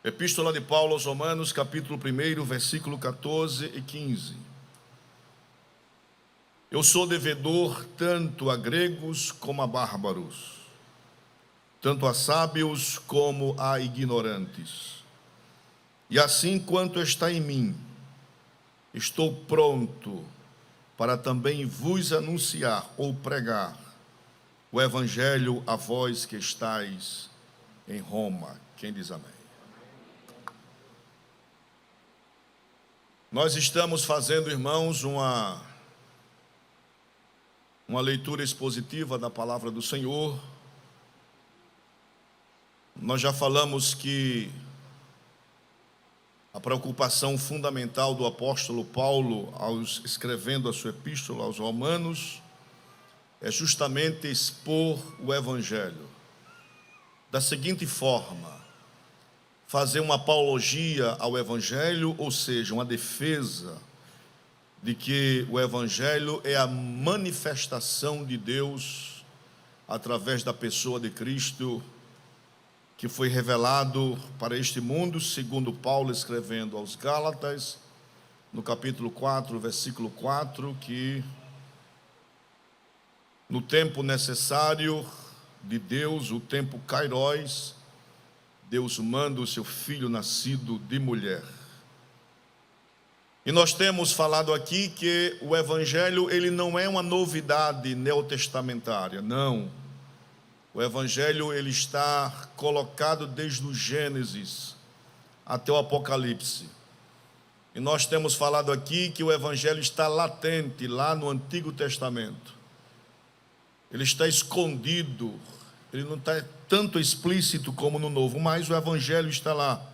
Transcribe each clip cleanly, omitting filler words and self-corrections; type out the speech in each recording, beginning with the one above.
Epístola de Paulo aos Romanos, capítulo 1, versículo 14 e 15. Eu sou devedor tanto a gregos como a bárbaros, tanto a sábios como a ignorantes. E assim quanto está em mim, estou pronto para também vos anunciar ou pregar o evangelho a vós que estáis em Roma. Quem diz amém? Nós estamos fazendo, irmãos, uma leitura expositiva da palavra do Senhor. Nós já falamos que a preocupação fundamental do apóstolo Paulo, escrevendo a sua epístola aos Romanos, é justamente expor o evangelho da seguinte forma: fazer uma apologia ao evangelho, ou seja, uma defesa de que o evangelho é a manifestação de Deus através da pessoa de Cristo, que foi revelado para este mundo, segundo Paulo escrevendo aos Gálatas, no capítulo 4, versículo 4, que no tempo necessário de Deus, o tempo kairos, Deus manda o seu filho nascido de mulher. E nós temos falado aqui que o evangelho, ele não é uma novidade neotestamentária, não. O evangelho, ele está colocado desde o Gênesis até o Apocalipse. E nós temos falado aqui que o evangelho está latente lá no Antigo Testamento. Ele está escondido, ele não está tanto explícito como no Novo, mas o evangelho está lá,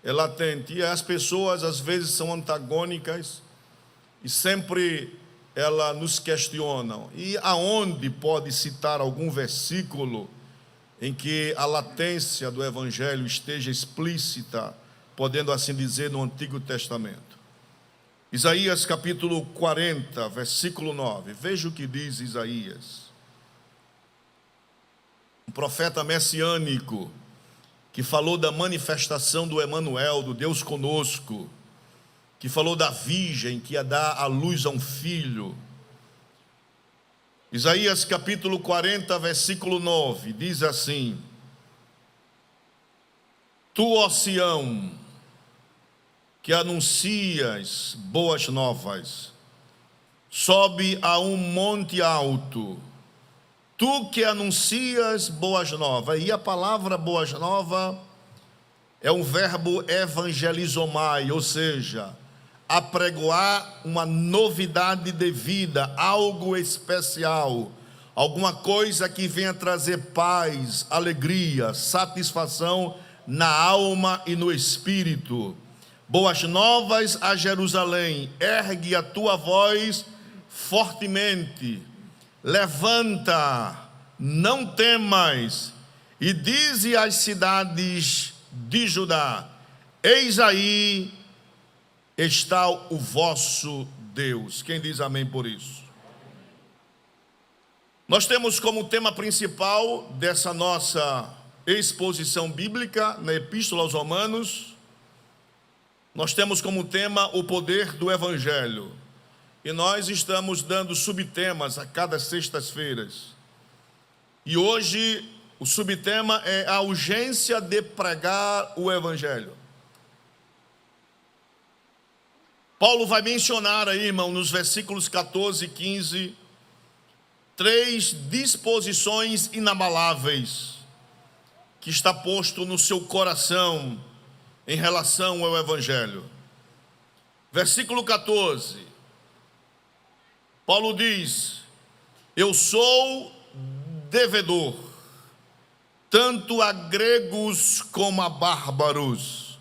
é latente. E as pessoas às vezes são antagônicas e sempre elas nos questionam. E aonde pode citar algum versículo em que a latência do evangelho esteja explícita, podendo assim dizer, no Antigo Testamento? Isaías capítulo 40, versículo 9. Veja o que diz Isaías. Um profeta messiânico que falou da manifestação do Emanuel, do Deus conosco, que falou da virgem que ia dar à luz a um filho. Isaías capítulo 40, versículo 9, diz assim: Tu, ó Sião, que anuncias boas novas, sobe a um monte alto, tu que anuncias boas novas. E a palavra boas novas é um verbo evangelizomai, ou seja, apregoar uma novidade de vida, algo especial, alguma coisa que venha trazer paz, alegria, satisfação na alma e no espírito. Boas novas a Jerusalém, ergue a tua voz fortemente, levanta, não temas, e dize às cidades de Judá: eis aí está o vosso Deus. Quem diz amém por isso? Nós temos como tema principal dessa nossa exposição bíblica na Epístola aos Romanos, nós temos como tema o poder do Evangelho. E nós estamos dando subtemas a cada sextas-feiras. E hoje o subtema é a urgência de pregar o Evangelho. Paulo vai mencionar aí, irmão, nos versículos 14 e 15, 3 disposições inabaláveis que está posto no seu coração em relação ao Evangelho. Versículo 14. Paulo diz: eu sou devedor, tanto a gregos como a bárbaros,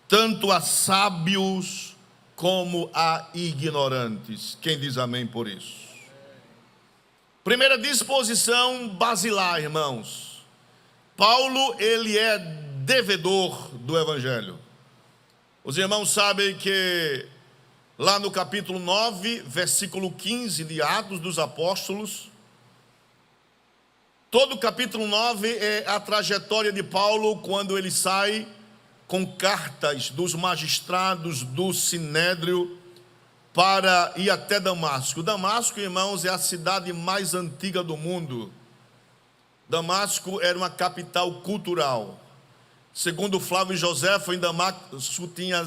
tanto a sábios como a ignorantes. Quem diz amém por isso? Primeira disposição basilar, irmãos. Paulo, ele é devedor do Evangelho. Os irmãos sabem que lá no capítulo 9, versículo 15 de Atos dos Apóstolos, todo o capítulo 9 é a trajetória de Paulo quando ele sai com cartas dos magistrados do Sinédrio para ir até Damasco. Damasco, irmãos, é a cidade mais antiga do mundo. Damasco era uma capital cultural. Segundo Flávio Joséfo, em Damasco tinha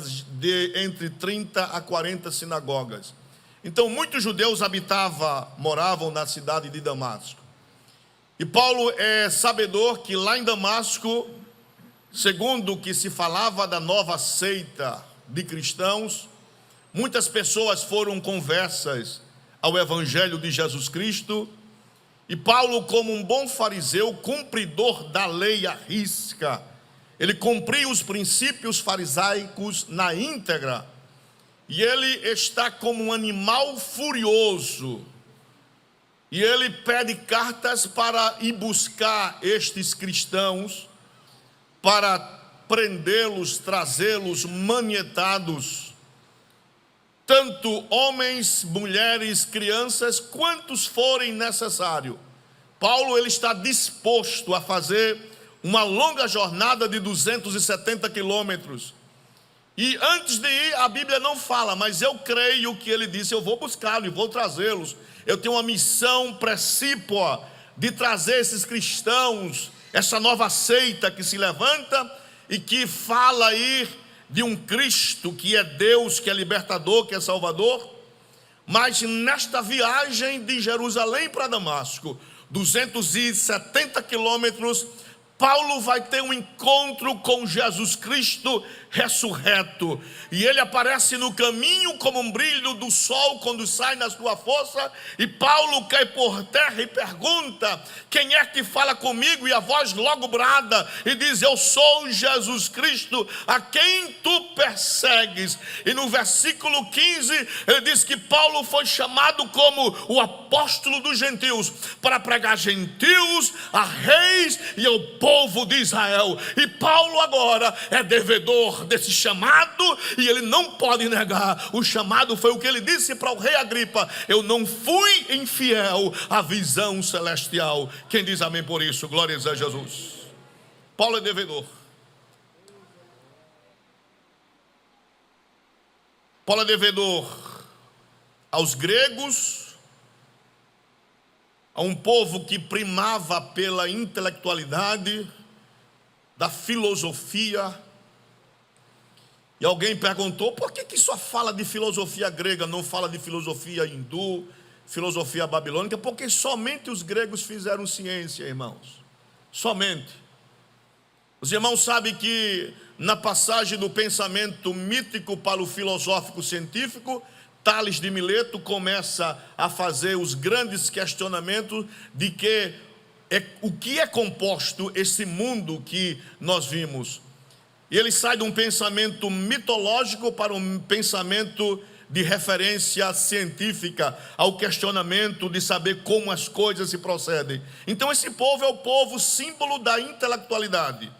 entre 30 a 40 sinagogas. Então muitos judeus moravam na cidade de Damasco. E Paulo é sabedor que lá em Damasco, segundo o que se falava da nova seita de cristãos, muitas pessoas foram conversas ao Evangelho de Jesus Cristo. E Paulo, como um bom fariseu, cumpridor da lei à risca, ele cumpria os princípios farisaicos na íntegra. E ele está como um animal furioso. E ele pede cartas para ir buscar estes cristãos, para prendê-los, trazê-los manietados. Tanto homens, mulheres, crianças, quantos forem necessário. Paulo ele está disposto a fazer uma longa jornada de 270 quilômetros. E antes de ir, a Bíblia não fala, mas eu creio que ele disse: eu vou buscá-los e vou trazê-los. Eu tenho uma missão precípua de trazer esses cristãos, essa nova seita que se levanta e que fala aí de um Cristo que é Deus, que é libertador, que é Salvador. Mas nesta viagem de Jerusalém para Damasco, 270 quilômetros, Paulo vai ter um encontro com Jesus Cristo ressurreto. E ele aparece no caminho como um brilho do sol quando sai na sua força. E Paulo cai por terra e pergunta: quem é que fala comigo? E a voz logo brada e diz: eu sou Jesus Cristo, a quem tu persegues. E no versículo 15 ele diz que Paulo foi chamado como o apóstolo dos gentios, para pregar a gentios, a reis e ao povo de Israel. E Paulo agora é devedor desse chamado, e ele não pode negar. O chamado foi o que ele disse para o rei Agripa: eu não fui infiel à visão celestial. Quem diz amém por isso? Glórias a Jesus. Paulo é devedor. Paulo é devedor aos gregos, a um povo que primava pela intelectualidade, da filosofia. E alguém perguntou: por que só fala de filosofia grega, não fala de filosofia hindu, filosofia babilônica? Porque somente os gregos fizeram ciência, irmãos. Somente. Os irmãos sabem que na passagem do pensamento mítico para o filosófico científico, Tales de Mileto começa a fazer os grandes questionamentos de o que é composto esse mundo que nós vimos. E ele sai de um pensamento mitológico para um pensamento de referência científica, ao questionamento de saber como as coisas se procedem. Então esse povo é o povo símbolo da intelectualidade.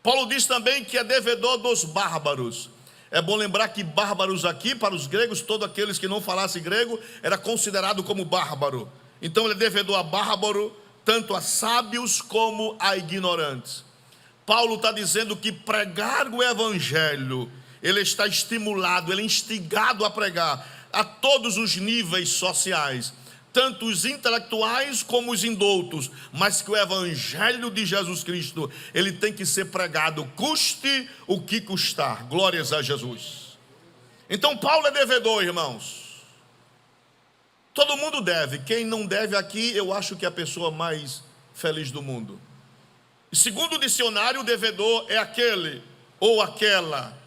Paulo diz também que é devedor dos bárbaros. É bom lembrar que bárbaros aqui, para os gregos, todos aqueles que não falassem grego, era considerado como bárbaro. Então ele é devedor a bárbaro, tanto a sábios como a ignorantes. Paulo está dizendo que pregar o evangelho, ele está estimulado, ele é instigado a pregar a todos os níveis sociais, tanto os intelectuais como os indoutos, mas que o evangelho de Jesus Cristo, ele tem que ser pregado, custe o que custar. Glórias a Jesus. Então Paulo é devedor, irmãos. Todo mundo deve. Quem não deve aqui, eu acho que é a pessoa mais feliz do mundo. E segundo o dicionário, o devedor é aquele ou aquela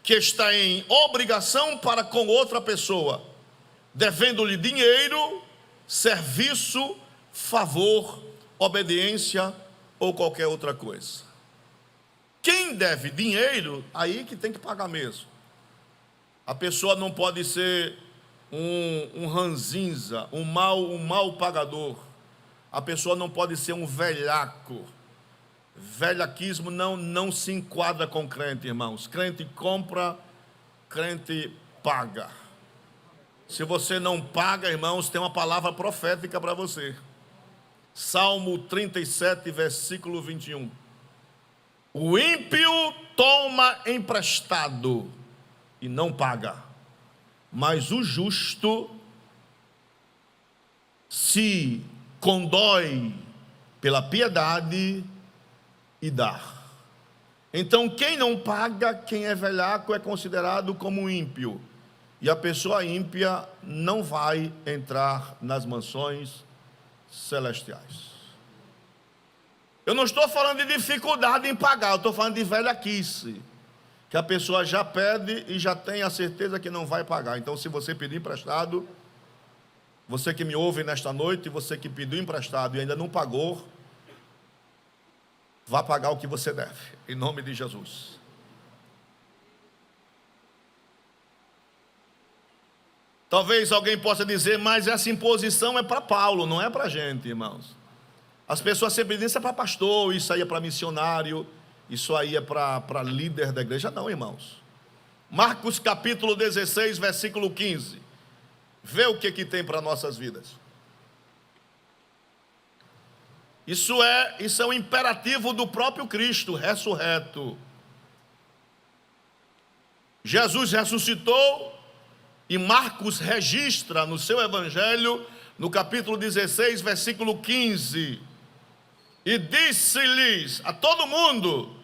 que está em obrigação para com outra pessoa, devendo-lhe dinheiro, serviço, favor, obediência ou qualquer outra coisa. Quem deve dinheiro, aí que tem que pagar mesmo. A pessoa não pode ser um ranzinza, um mal pagador. A pessoa não pode ser um velhaco. Velhaquismo não se enquadra com crente, irmãos. Crente compra, crente paga. Se você não paga, irmãos, tem uma palavra profética para você. Salmo 37, versículo 21. O ímpio toma toma emprestado e não paga, mas o justo se condói pela piedade e dá. Então, quem não paga, quem é velhaco, é considerado como ímpio. E a pessoa ímpia não vai entrar nas mansões celestiais. Eu não estou falando de dificuldade em pagar, eu estou falando de velhaquice, que a pessoa já pede e já tem a certeza que não vai pagar. Então, se você pedir emprestado, você que me ouve nesta noite, você que pediu emprestado e ainda não pagou, vá pagar o que você deve, em nome de Jesus. Talvez alguém possa dizer, mas essa imposição é para Paulo, não é para a gente, irmãos. As pessoas sempre dizem, isso é para pastor, isso aí é para missionário, isso aí é para líder da igreja. Não, irmãos. Marcos capítulo 16, versículo 15. Vê o que tem para nossas vidas. Isso é um imperativo do próprio Cristo ressurreto. Jesus ressuscitou e Marcos registra no seu evangelho, no capítulo 16, versículo 15, e disse-lhes a todo mundo: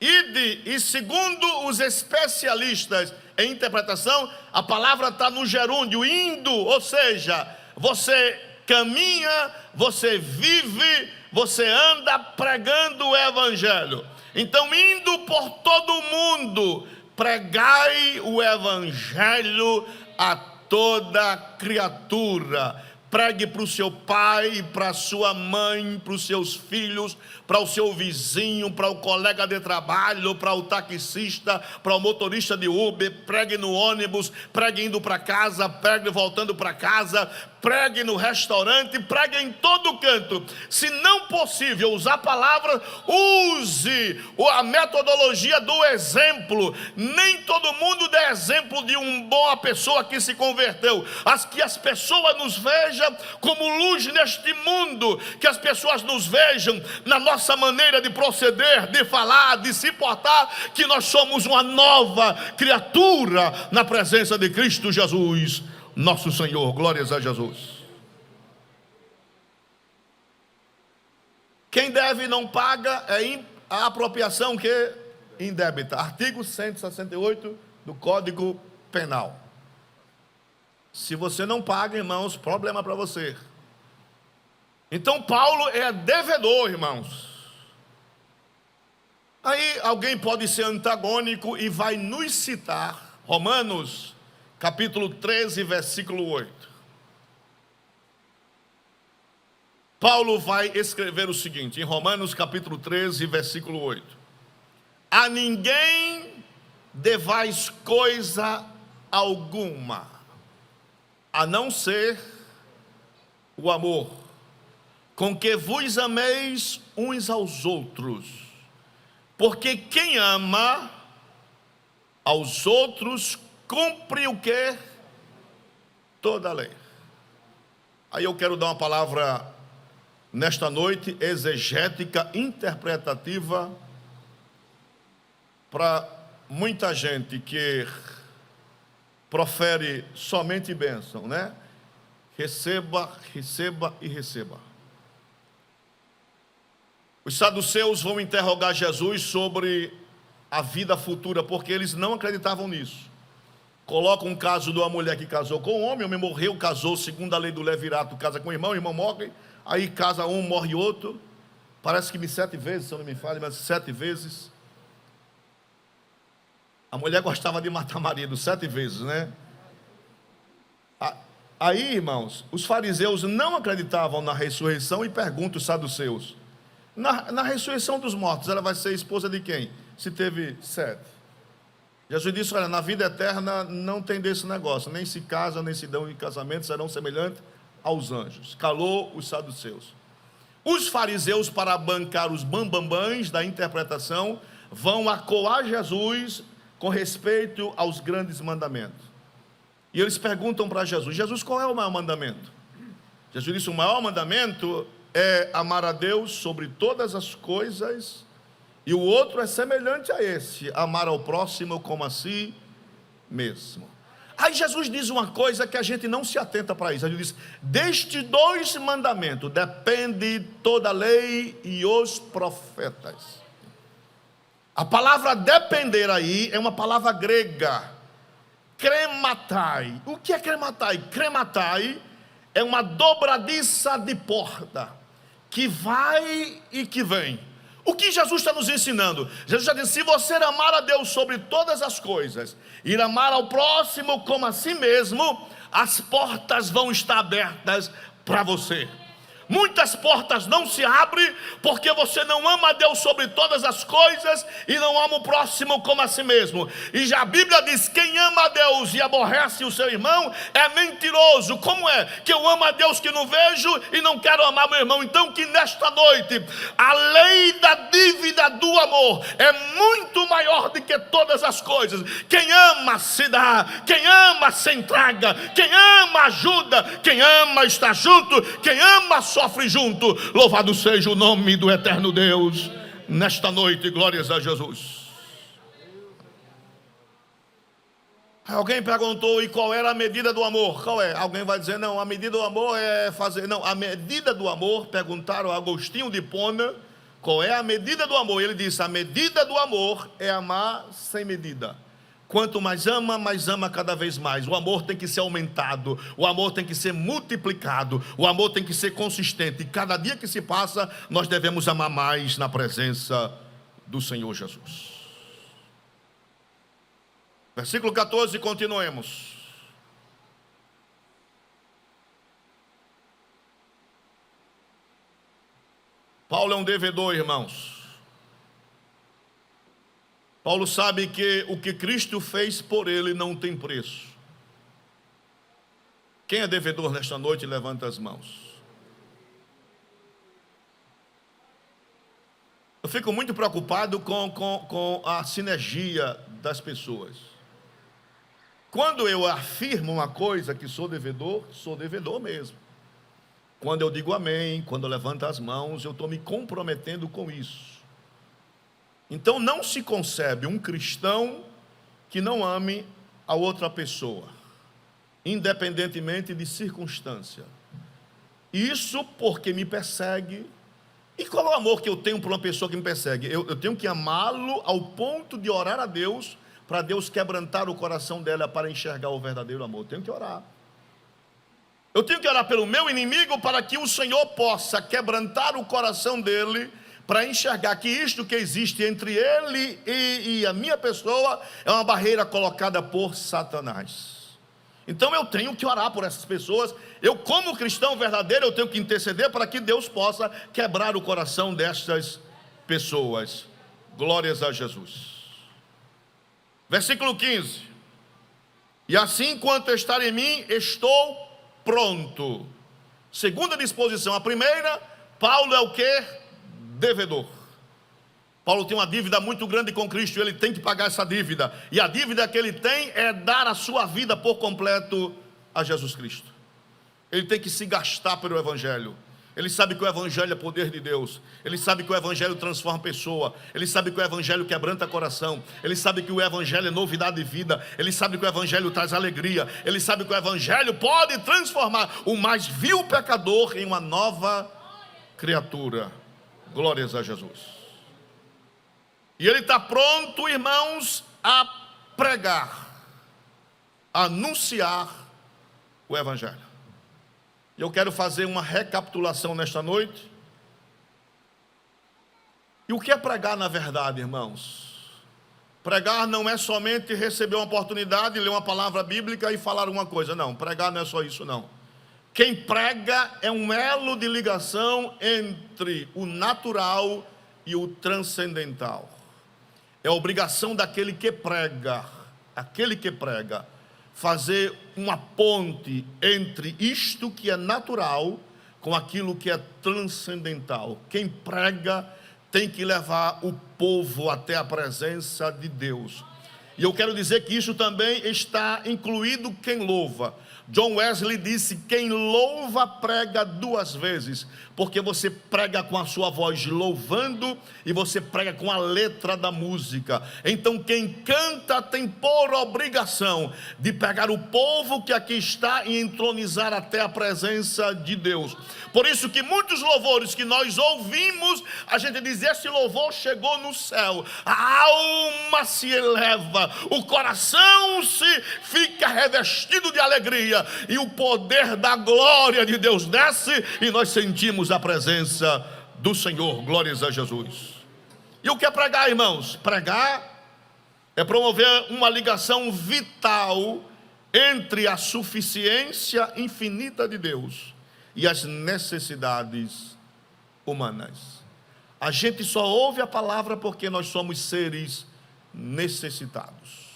ide, e segundo os especialistas em interpretação, a palavra está no gerúndio, indo, ou seja, você caminha, você vive, você anda pregando o evangelho. Então, indo por todo o mundo, pregai o evangelho a toda criatura. Pregue para o seu pai, para a sua mãe, para os seus filhos, para o seu vizinho, para o colega de trabalho, para o taxista, para o motorista de Uber. Pregue no ônibus, pregue indo para casa, pregue voltando para casa, pregue no restaurante, pregue em todo canto. Se não possível usar palavras, use a metodologia do exemplo. Nem todo mundo dá exemplo de uma boa pessoa que se converteu. Que as pessoas nos vejam como luz neste mundo, que as pessoas nos vejam na nossa maneira de proceder, de falar, de se portar, que nós somos uma nova criatura na presença de Cristo Jesus, nosso Senhor. Glórias a Jesus. Quem deve e não paga é a apropriação que indébita. Artigo 168 do Código Penal. Se você não paga, irmãos, problema para você. Então Paulo é devedor, irmãos. Aí alguém pode ser antagônico e vai nos citar Romanos capítulo 13, versículo 8. Paulo vai escrever o seguinte, em Romanos capítulo 13, versículo 8. A ninguém devais coisa alguma, a não ser o amor, com que vos ameis uns aos outros. Porque quem ama aos outros, cumpre o quê? Toda a lei. Aí eu quero dar uma palavra nesta noite, exegética, interpretativa, para muita gente que profere somente bênção, né? Receba, receba e receba. Os saduceus vão interrogar Jesus sobre a vida futura, porque eles não acreditavam nisso. Colocam um caso de uma mulher que casou com um homem, o homem morreu, casou segundo a lei do levirato, casa com o irmão morre, aí casa um, morre outro, parece que 7 vezes, se eu não me falho, mas 7 vezes. A mulher gostava de matar marido 7 vezes, né? Aí, irmãos, os fariseus não acreditavam na ressurreição e perguntam os saduceus: na ressurreição dos mortos, ela vai ser esposa de quem? Se teve 7. Jesus disse: olha, na vida eterna não tem desse negócio, nem se casa, nem se dão em casamento, serão semelhantes aos anjos. Calou os saduceus. Os fariseus, para bancar os bambambãs da interpretação, vão acoar Jesus com respeito aos grandes mandamentos. E eles perguntam para Jesus: Jesus, qual é o maior mandamento? Jesus disse: o maior mandamento é amar a Deus sobre todas as coisas E o outro é semelhante a esse: amar ao próximo como a si mesmo. Aí Jesus diz uma coisa que a gente não se atenta para isso. Ele diz: destes 2 mandamentos depende toda a lei e os profetas. A palavra depender aí é uma palavra grega, krematai. O que é krematai? Krematai é uma dobradiça de porta, que vai e que vem. O que Jesus está nos ensinando? Jesus já disse: se você amar a Deus sobre todas as coisas, e amar ao próximo como a si mesmo, as portas vão estar abertas para você. Muitas portas não se abrem porque você não ama a Deus sobre todas as coisas e não ama o próximo como a si mesmo. E já a Bíblia diz: quem ama a Deus e aborrece o seu irmão é mentiroso. Como é que eu amo a Deus que não vejo e não quero amar meu irmão? Então que nesta noite a lei da dívida do amor é muito maior do que todas as coisas. Quem ama se dá, quem ama se entrega, quem ama ajuda, quem ama está junto, quem ama sofre junto. Louvado seja o nome do eterno Deus nesta noite, glórias a Jesus. Alguém perguntou: e qual era a medida do amor? Qual é? Alguém vai dizer: não, a medida do amor é fazer. Não, a medida do amor, perguntaram a Agostinho de Hipona qual é a medida do amor. Ele disse: a medida do amor é amar sem medida. Quanto mais ama cada vez mais. O amor tem que ser aumentado, o amor tem que ser multiplicado, o amor tem que ser consistente. E cada dia que se passa, nós devemos amar mais na presença do Senhor Jesus. Versículo 14, continuemos. Paulo é um devedor, irmãos. Paulo sabe que o que Cristo fez por ele não tem preço. Quem é devedor nesta noite, levanta as mãos. Eu fico muito preocupado com a sinergia das pessoas. Quando eu afirmo uma coisa que sou devedor mesmo. Quando eu digo amém, quando eu levanto as mãos, eu estou me comprometendo com isso. Então não se concebe um cristão que não ame a outra pessoa, independentemente de circunstância. Isso porque me persegue. E qual é o amor que eu tenho por uma pessoa que me persegue? Eu tenho que amá-lo ao ponto de orar a Deus, para Deus quebrantar o coração dela para enxergar o verdadeiro amor. Eu tenho que orar. Eu tenho que orar pelo meu inimigo para que o Senhor possa quebrantar o coração dele, para enxergar que isto que existe entre ele e a minha pessoa é uma barreira colocada por Satanás. Então eu tenho que orar por essas pessoas. Eu, como cristão verdadeiro, eu tenho que interceder para que Deus possa quebrar o coração destas pessoas. Glórias a Jesus. Versículo 15. E assim, quanto estar em mim, estou pronto. Segunda disposição. A primeira, Paulo é o quê? Devedor. Paulo tem uma dívida muito grande com Cristo, ele tem que pagar essa dívida, e a dívida que ele tem é dar a sua vida por completo a Jesus Cristo. Ele tem que se gastar pelo Evangelho. Ele sabe que o Evangelho é poder de Deus, ele sabe que o Evangelho transforma a pessoa, ele sabe que o Evangelho quebranta coração, ele sabe que o Evangelho é novidade de vida, ele sabe que o Evangelho traz alegria, ele sabe que o Evangelho pode transformar o mais vil pecador em uma nova criatura. Glórias a Jesus. E ele está pronto, irmãos, a pregar, a anunciar o Evangelho. Eu quero fazer uma recapitulação nesta noite. E o que é pregar na verdade, irmãos? Pregar não é somente receber uma oportunidade, ler uma palavra bíblica e falar alguma coisa. Não, pregar não é só isso, não. Quem prega é um elo de ligação entre o natural e o transcendental. É a obrigação daquele que prega, fazer uma ponte entre isto que é natural com aquilo que é transcendental. Quem prega tem que levar o povo até a presença de Deus. E eu quero dizer que isso também está incluído quem louva. John Wesley disse: quem louva prega duas vezes, porque você prega com a sua voz louvando e você prega com a letra da música. Então quem canta tem por obrigação de pegar o povo que aqui está e entronizar até a presença de Deus. Por isso que muitos louvores que nós ouvimos, a gente diz: esse louvor chegou no céu, a alma se eleva, o coração se fica revestido de alegria, e o poder da glória de Deus desce, e nós sentimos a presença do Senhor. Glórias a Jesus. E o que é pregar, irmãos? Pregar é promover uma ligação vital entre a suficiência infinita de Deus e as necessidades humanas. A gente só ouve a palavra porque nós somos seres necessitados.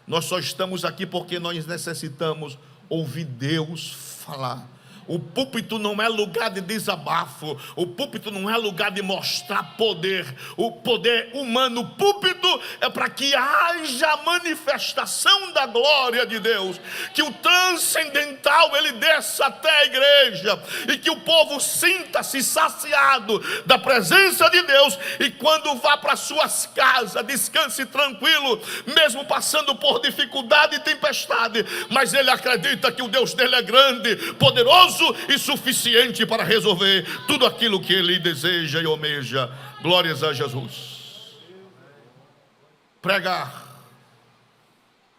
Nós só estamos aqui porque nós necessitamos ouvir Deus falar. O púlpito não é lugar de desabafo, o púlpito não é lugar de mostrar poder, o poder humano. O púlpito é para que haja manifestação da glória de Deus, que o transcendental ele desça até a igreja, e que o povo sinta-se saciado da presença de Deus, e quando vá para suas casas, descanse tranquilo, mesmo passando por dificuldade e tempestade, mas ele acredita que o Deus dele é grande, poderoso e suficiente para resolver tudo aquilo que ele deseja e almeja. Glórias a Jesus. Pregar.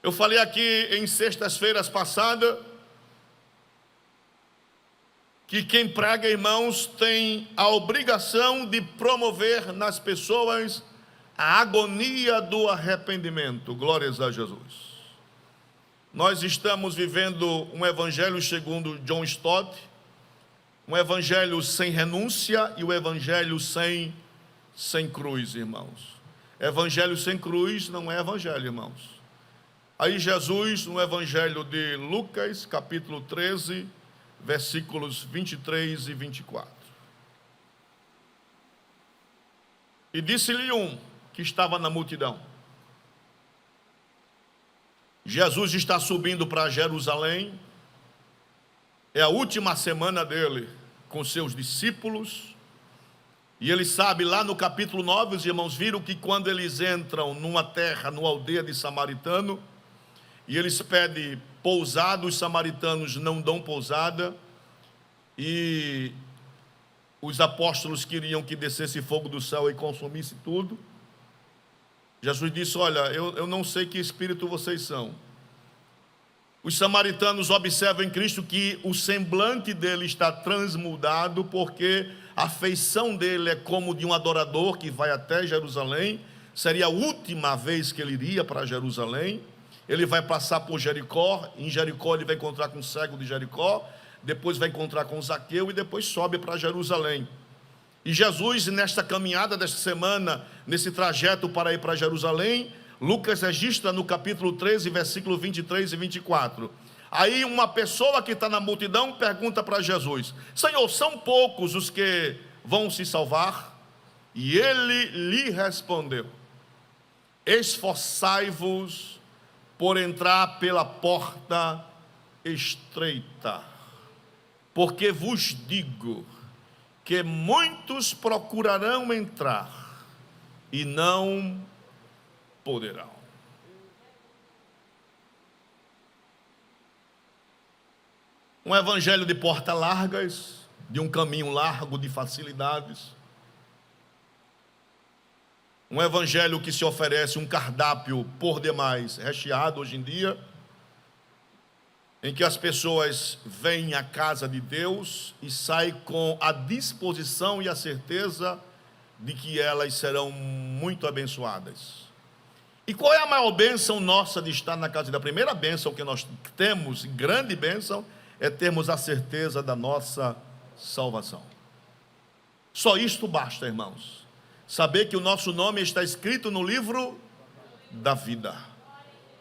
Eu falei aqui em sextas-feiras passadas que quem prega, irmãos, tem a obrigação de promover nas pessoas a agonia do arrependimento. Glórias a Jesus. Nós estamos vivendo um evangelho segundo John Stott, um evangelho sem renúncia e o evangelho sem cruz, irmãos. Evangelho sem cruz não é evangelho, irmãos. Aí Jesus, no evangelho de Lucas, capítulo 13, versículos 23 e 24. E disse-lhe um que estava na multidão: Jesus está subindo para Jerusalém, é a última semana dele com seus discípulos, e ele sabe, lá no capítulo 9, os irmãos viram que quando eles entram numa terra, numa aldeia de samaritano, e eles pedem pousada, os samaritanos não dão pousada, e os apóstolos queriam que descesse fogo do céu e consumisse tudo. Jesus disse: olha, eu não sei que espírito vocês são. Os samaritanos observam em Cristo que o semblante dele está transmudado, porque a feição dele é como de um adorador que vai até Jerusalém. Seria a última vez que ele iria para Jerusalém. Ele vai passar por Jericó. Em Jericó ele vai encontrar com o cego de Jericó, depois vai encontrar com Zaqueu e depois sobe para Jerusalém. E Jesus, nesta caminhada desta semana, nesse trajeto para ir para Jerusalém, Lucas registra no capítulo 13, versículo 23 e 24. Aí uma pessoa que está na multidão pergunta para Jesus: Senhor, são poucos os que vão se salvar? E ele lhe respondeu: esforçai-vos por entrar pela porta estreita, porque vos digo que muitos procurarão entrar e não poderão. Um evangelho de portas largas, de um caminho largo de facilidades. Um evangelho que se oferece um cardápio por demais recheado hoje em dia, em que as pessoas vêm à casa de Deus e saem com a disposição e a certeza de que elas serão muito abençoadas. E qual é a maior bênção nossa de estar na casa de Deus? A primeira bênção que nós temos, grande bênção, é termos a certeza da nossa salvação. Só isto basta, irmãos. Saber que o nosso nome está escrito no livro da vida.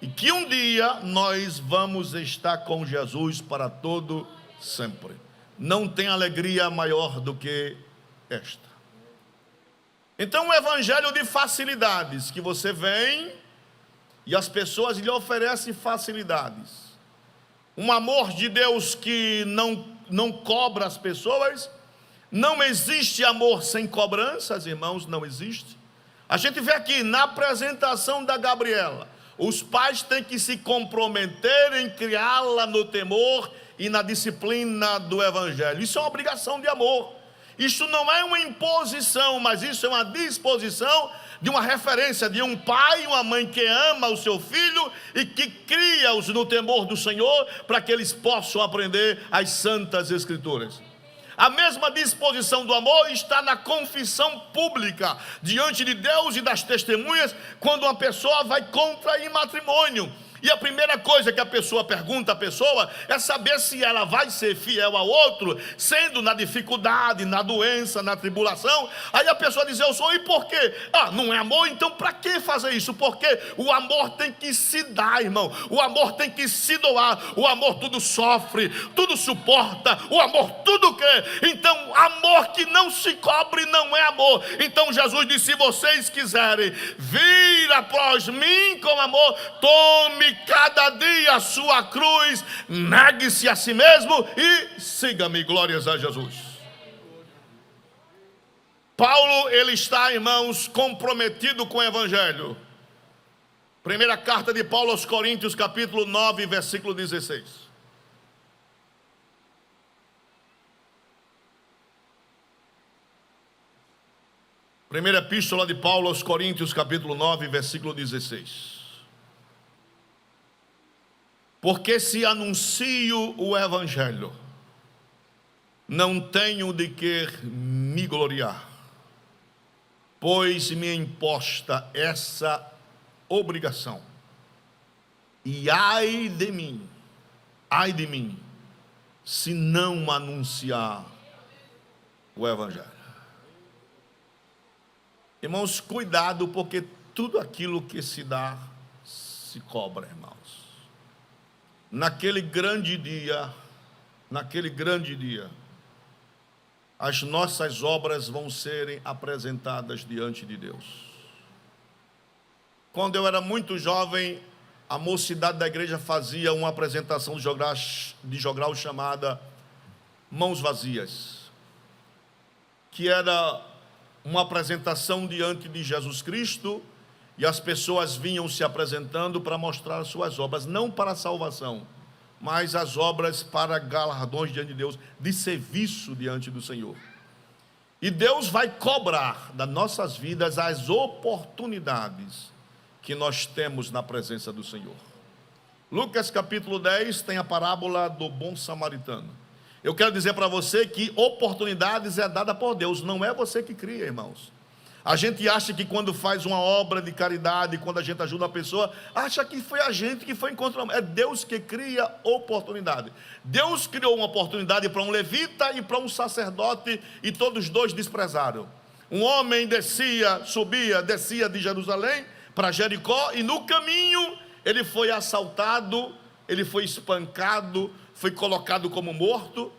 E que um dia nós vamos estar com Jesus para todo sempre. Não tem alegria maior do que esta. Então, um evangelho de facilidades, que você vem e as pessoas lhe oferecem facilidades. Um amor de Deus que não cobra as pessoas. Não existe amor sem cobranças, irmãos, não existe. A gente vê aqui na apresentação da Gabriela, os pais têm que se comprometer em criá-la no temor e na disciplina do Evangelho. Isso é uma obrigação de amor. Isso não é uma imposição, mas isso é uma disposição de uma referência de um pai e uma mãe que ama o seu filho e que cria-os no temor do Senhor para que eles possam aprender as santas escrituras. A mesma disposição do amor está na confissão pública diante de Deus e das testemunhas, quando uma pessoa vai contrair matrimônio. E a primeira coisa que a pessoa pergunta à pessoa é saber se ela vai ser fiel ao outro, sendo na dificuldade, na doença, na tribulação. Aí a pessoa diz: eu sou, e por quê? Não é amor, então para que fazer isso? Porque o amor tem que se dar, irmão. O amor tem que se doar. O amor tudo sofre, tudo suporta. O amor tudo crê. Então amor que não se cobre não é amor. Então Jesus disse: se vocês quiserem vir após mim com amor, tome cada dia a sua cruz, negue-se a si mesmo e siga-me. Glórias a Jesus. Paulo, ele está, irmãos, comprometido com o Evangelho. Primeira carta de Paulo aos Coríntios, capítulo 9, versículo 16. Primeira epístola de Paulo aos Coríntios, capítulo 9, versículo 16. Porque se anuncio o Evangelho, não tenho de que me gloriar, pois me é imposta essa obrigação. E ai de mim, se não anunciar o Evangelho. Irmãos, cuidado, porque tudo aquilo que se dá, se cobra, irmãos. Naquele grande dia, as nossas obras vão serem apresentadas diante de Deus. Quando eu era muito jovem, a mocidade da igreja fazia uma apresentação de jogral chamada Mãos Vazias, que era uma apresentação diante de Jesus Cristo, e as pessoas vinham se apresentando para mostrar suas obras, não para a salvação, mas as obras para galardões diante de Deus, de serviço diante do Senhor. E Deus vai cobrar das nossas vidas as oportunidades que nós temos na presença do Senhor. Lucas capítulo 10 tem a parábola do bom samaritano. Eu quero dizer para você que oportunidades é dada por Deus, não é você que cria, irmãos. A gente acha que quando faz uma obra de caridade, quando a gente ajuda a pessoa, acha que foi a gente que foi encontrar. É Deus que cria oportunidade. Deus criou uma oportunidade para um levita e para um sacerdote, e todos dois desprezaram. Um homem descia de Jerusalém para Jericó, e no caminho ele foi assaltado, ele foi espancado, foi colocado como morto.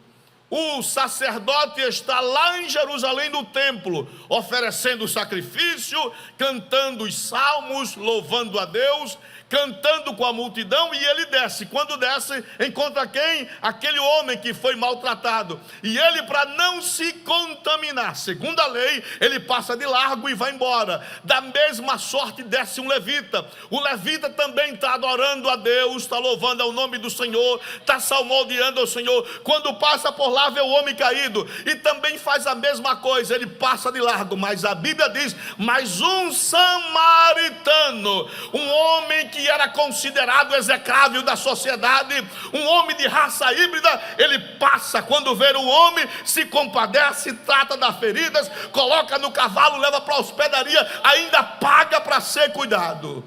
O sacerdote está lá em Jerusalém no templo, oferecendo sacrifício, cantando os salmos, louvando a Deus, cantando com a multidão, e ele desce. Quando desce, encontra quem? Aquele homem que foi maltratado. E ele, para não se contaminar, segundo a lei, ele passa de largo e vai embora. Da mesma sorte desce um levita. O levita também está adorando a Deus, está louvando ao nome do Senhor, está salmodiando ao Senhor. Quando passa por lá, vê o homem caído, e também faz a mesma coisa, ele passa de largo. Mas a Bíblia diz: mas um samaritano, um homem que era considerado execrável da sociedade, um homem de raça híbrida, ele passa. Quando vê o homem, se compadece, trata das feridas, coloca no cavalo, leva para a hospedaria, ainda paga para ser cuidado.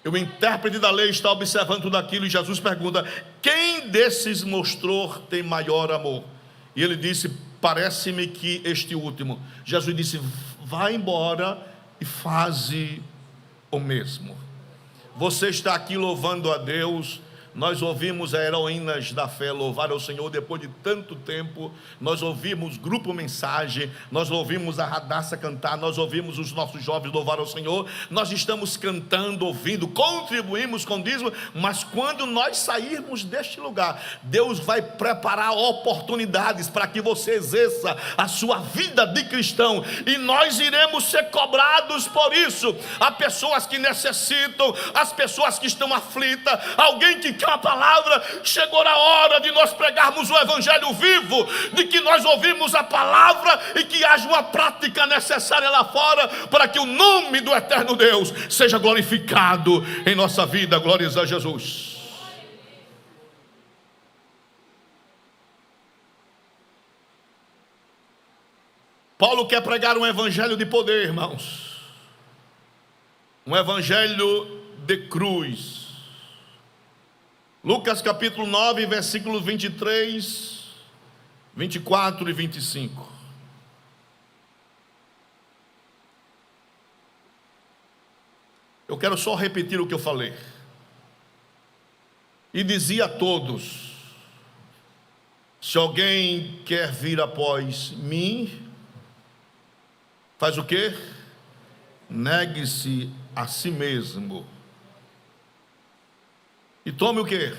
O intérprete da lei está observando tudo aquilo, e Jesus pergunta: quem desses mostrou tem maior amor? E ele disse: parece-me que este último. Jesus disse: vá embora e faze o mesmo. Você está aqui louvando a Deus, nós ouvimos a Heroínas da Fé louvar ao Senhor depois de tanto tempo, nós ouvimos Grupo Mensagem, nós ouvimos a Radassa cantar, nós ouvimos os nossos jovens louvar ao Senhor, nós estamos cantando, ouvindo, contribuímos com dízimo, mas quando nós sairmos deste lugar, Deus vai preparar oportunidades para que você exerça a sua vida de cristão, e nós iremos ser cobrados por isso. Há pessoas que necessitam, as pessoas que estão aflitas, alguém que quer uma palavra. Chegou a hora de nós pregarmos o evangelho vivo, de que nós ouvimos a palavra e que haja uma prática necessária lá fora, para que o nome do eterno Deus seja glorificado em nossa vida. Glórias a Jesus. Paulo quer pregar um evangelho de poder, irmãos, um evangelho de cruz. Lucas capítulo 9, versículos 23, 24 e 25. Eu quero só repetir o que eu falei. E dizia a todos: se alguém quer vir após mim, faz o quê? Negue-se a si mesmo. E tome o quê?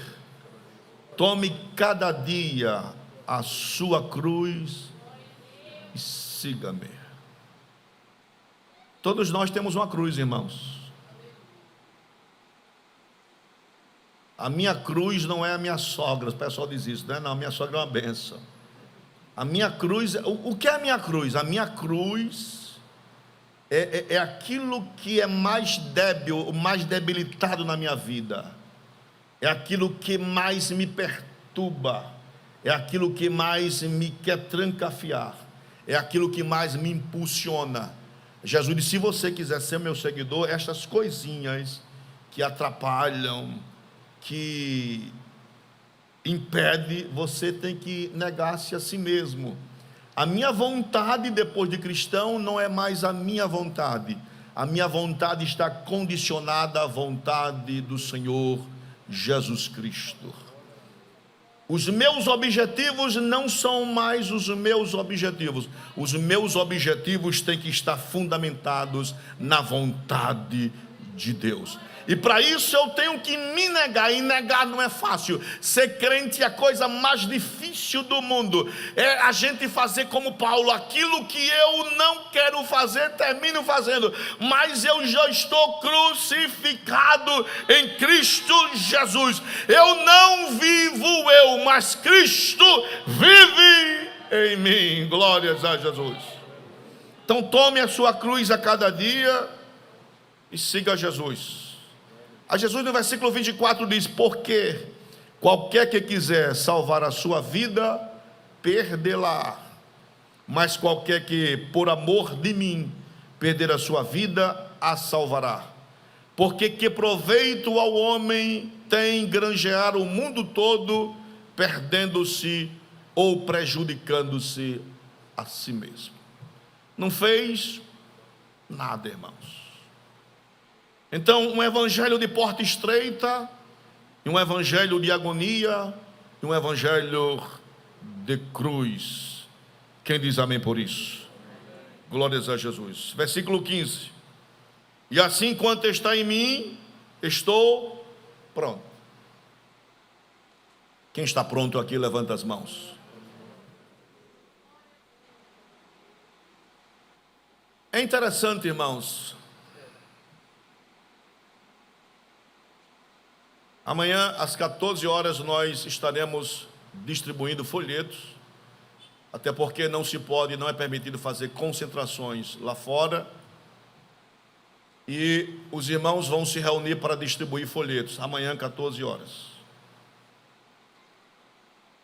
Tome cada dia a sua cruz e siga-me. Todos nós temos uma cruz, irmãos. A minha cruz não é a minha sogra. O pessoal diz isso, né? Não, a minha sogra é uma benção. A minha cruz, o que é a minha cruz? A minha cruz é aquilo que é mais débil, mais debilitado na minha vida. É aquilo que mais me perturba. É aquilo que mais me quer trancafiar. É aquilo que mais me impulsiona. Jesus disse: se você quiser ser meu seguidor, estas coisinhas que atrapalham, que impede, você tem que negar-se a si mesmo. A minha vontade depois de cristão não é mais a minha vontade. A minha vontade está condicionada à vontade do Senhor Jesus Cristo. Os meus objetivos não são mais os meus objetivos. Os meus objetivos têm que estar fundamentados na vontade de Deus. E para isso eu tenho que me negar, e negar não é fácil. Ser crente é a coisa mais difícil do mundo. É a gente fazer como Paulo: aquilo que eu não quero fazer, termino fazendo, mas eu já estou crucificado em Cristo Jesus. Eu não vivo eu, mas Cristo vive em mim. Glórias a Jesus. Então tome a sua cruz a cada dia e siga Jesus. A Jesus no versículo 24 diz: porque qualquer que quiser salvar a sua vida, perdê-la, mas qualquer que por amor de mim perder a sua vida, a salvará. Porque que proveito ao homem tem granjear o mundo todo, perdendo-se ou prejudicando-se a si mesmo? Não fez nada, irmãos. Então, um evangelho de porta estreita, um evangelho de agonia, e um evangelho de cruz. Quem diz amém por isso? Glórias a Jesus. Versículo 15: e assim quanto está em mim, estou pronto. Quem está pronto aqui, levanta as mãos. É interessante, irmãos. Amanhã, às 14 horas, nós estaremos distribuindo folhetos, até porque não se pode, não é permitido fazer concentrações lá fora, e os irmãos vão se reunir para distribuir folhetos, amanhã, 14 horas.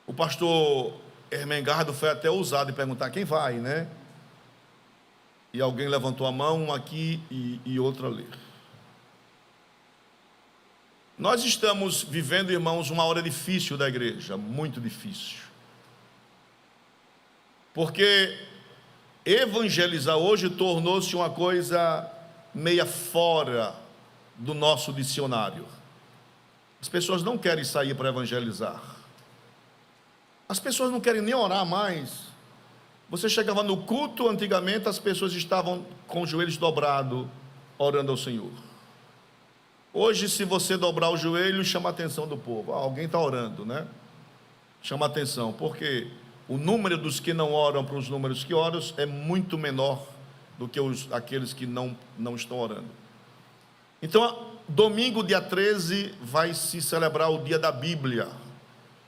O pastor Ermengardo foi até ousado em perguntar quem vai, né? E alguém levantou a mão, um aqui e outro ali. Nós estamos vivendo, irmãos, uma hora difícil da igreja, muito difícil. Porque evangelizar hoje tornou-se uma coisa meia fora do nosso dicionário. As pessoas não querem sair para evangelizar. As pessoas não querem nem orar mais. Você chegava no culto, antigamente as pessoas estavam com os joelhos dobrados, orando ao Senhor. Hoje, se você dobrar o joelho, chama a atenção do povo. Alguém está orando, né? Chama a atenção, porque o número dos que não oram para os números que oram é muito menor do que aqueles que não estão orando. Então, domingo, dia 13, vai se celebrar o dia da Bíblia.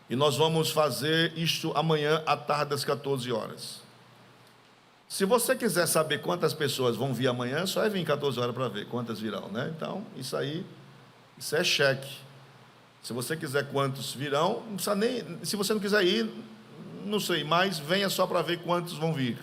E nós vamos fazer isto amanhã, à tarde, às 14 horas. Se você quiser saber quantas pessoas vão vir amanhã, só é vir 14 horas para ver quantas virão, né? Então, isso é cheque. Se você quiser quantos virão, não precisa nem, se você não quiser ir, não sei, mas venha só para ver quantos vão vir.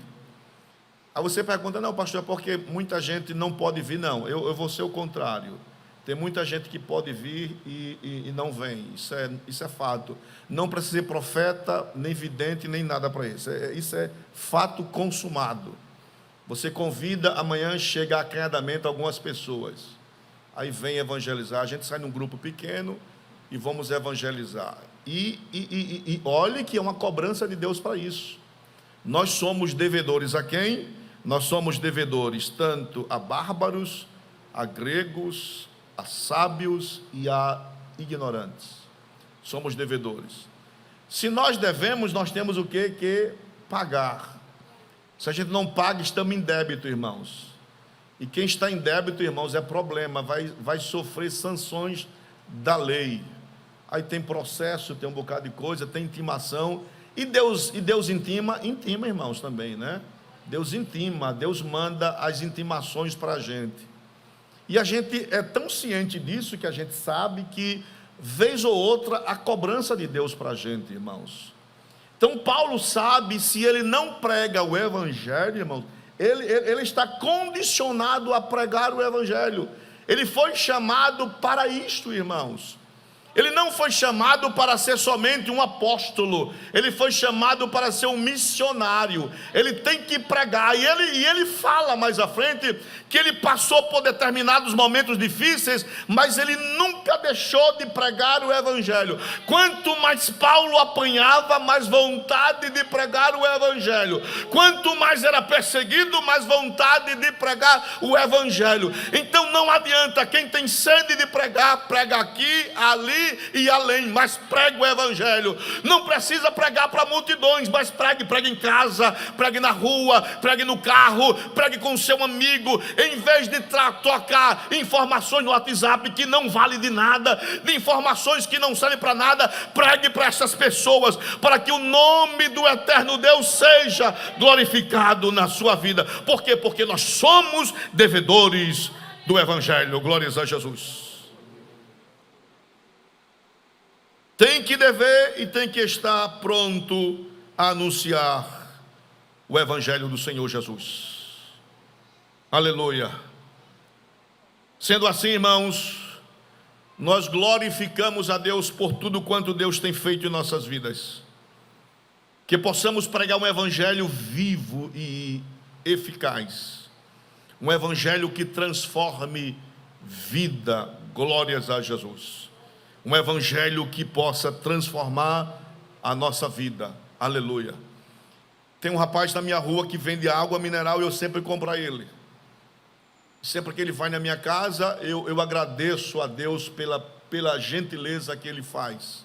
Aí você pergunta, não, pastor, é porque muita gente não pode vir. Não, eu vou ser o contrário. Tem muita gente que pode vir e não vem, isso é fato. Não precisa ser profeta, nem vidente, nem nada para isso. Isso é fato consumado. Você convida, amanhã chega acanhadamente algumas pessoas. Aí vem evangelizar, a gente sai num grupo pequeno e vamos evangelizar. E olhe que é uma cobrança de Deus para isso. Nós somos devedores a quem? Nós somos devedores tanto a bárbaros, a gregos, a sábios e a ignorantes. Somos devedores. Se nós devemos, nós temos o quê? Que pagar. Se a gente não paga, estamos em débito, irmãos. E quem está em débito, irmãos, é problema, vai sofrer sanções da lei. Aí tem processo, tem um bocado de coisa, tem intimação. E Deus intima, irmãos, também, né? Deus intima, Deus manda as intimações para a gente. E a gente é tão ciente disso que a gente sabe que, vez ou outra, a cobrança de Deus para a gente, irmãos. Então, Paulo sabe, se ele não prega o Evangelho, irmãos, ele está condicionado a pregar o Evangelho. Ele foi chamado para isto, irmãos. Ele não foi chamado para ser somente um apóstolo, ele foi chamado para ser um missionário. Ele tem que pregar, e ele fala mais à frente que ele passou por determinados momentos difíceis, mas ele nunca deixou de pregar o Evangelho. Quanto mais Paulo apanhava, mais vontade de pregar o Evangelho. Quanto mais era perseguido, mais vontade de pregar o Evangelho. Então não adianta, quem tem sede de pregar, prega aqui, ali e além, mas pregue o Evangelho. Não precisa pregar para multidões, mas pregue em casa, pregue na rua, pregue no carro, pregue com o seu amigo. Em vez de tocar informações no WhatsApp que não vale de nada, de informações que não servem para nada, pregue para essas pessoas, para que o nome do eterno Deus seja glorificado na sua vida. Por quê? Porque nós somos devedores do Evangelho. Glórias a Jesus. Tem que dever e tem que estar pronto a anunciar o Evangelho do Senhor Jesus. Aleluia. Sendo assim, irmãos, nós glorificamos a Deus por tudo quanto Deus tem feito em nossas vidas. Que possamos pregar um Evangelho vivo e eficaz. Um Evangelho que transforme vida. Glórias a Jesus. Um Evangelho que possa transformar a nossa vida. Aleluia. Tem um rapaz na minha rua que vende água mineral e eu sempre compro a ele. Sempre que ele vai na minha casa, eu agradeço a Deus pela gentileza que ele faz.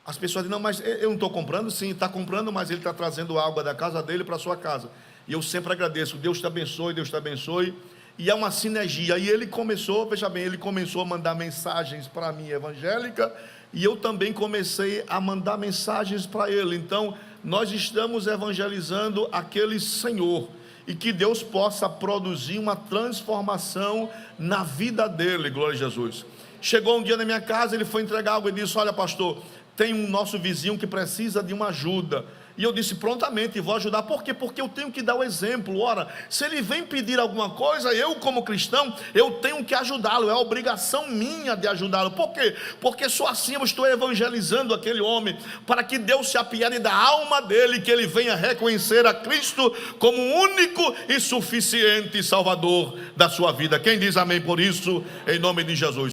As pessoas dizem, não, mas eu não estou comprando. Sim, está comprando, mas ele está trazendo água da casa dele para a sua casa. E eu sempre agradeço, Deus te abençoe, Deus te abençoe. E é uma sinergia. E ele começou, veja bem, ele começou a mandar mensagens para mim evangélica, e eu também comecei a mandar mensagens para ele. Então, nós estamos evangelizando aquele Senhor, e que Deus possa produzir uma transformação na vida dele. Glória a Jesus. Chegou um dia na minha casa, ele foi entregar algo e disse, olha pastor, tem um nosso vizinho que precisa de uma ajuda. E eu disse, prontamente, vou ajudar. Por quê? Porque eu tenho que dar o exemplo. Ora, se ele vem pedir alguma coisa, eu como cristão, eu tenho que ajudá-lo. É obrigação minha de ajudá-lo. Por quê? Porque só assim eu estou evangelizando aquele homem, para que Deus se apiede da alma dele, que ele venha reconhecer a Cristo como único e suficiente Salvador da sua vida. Quem diz amém por isso? Em nome de Jesus.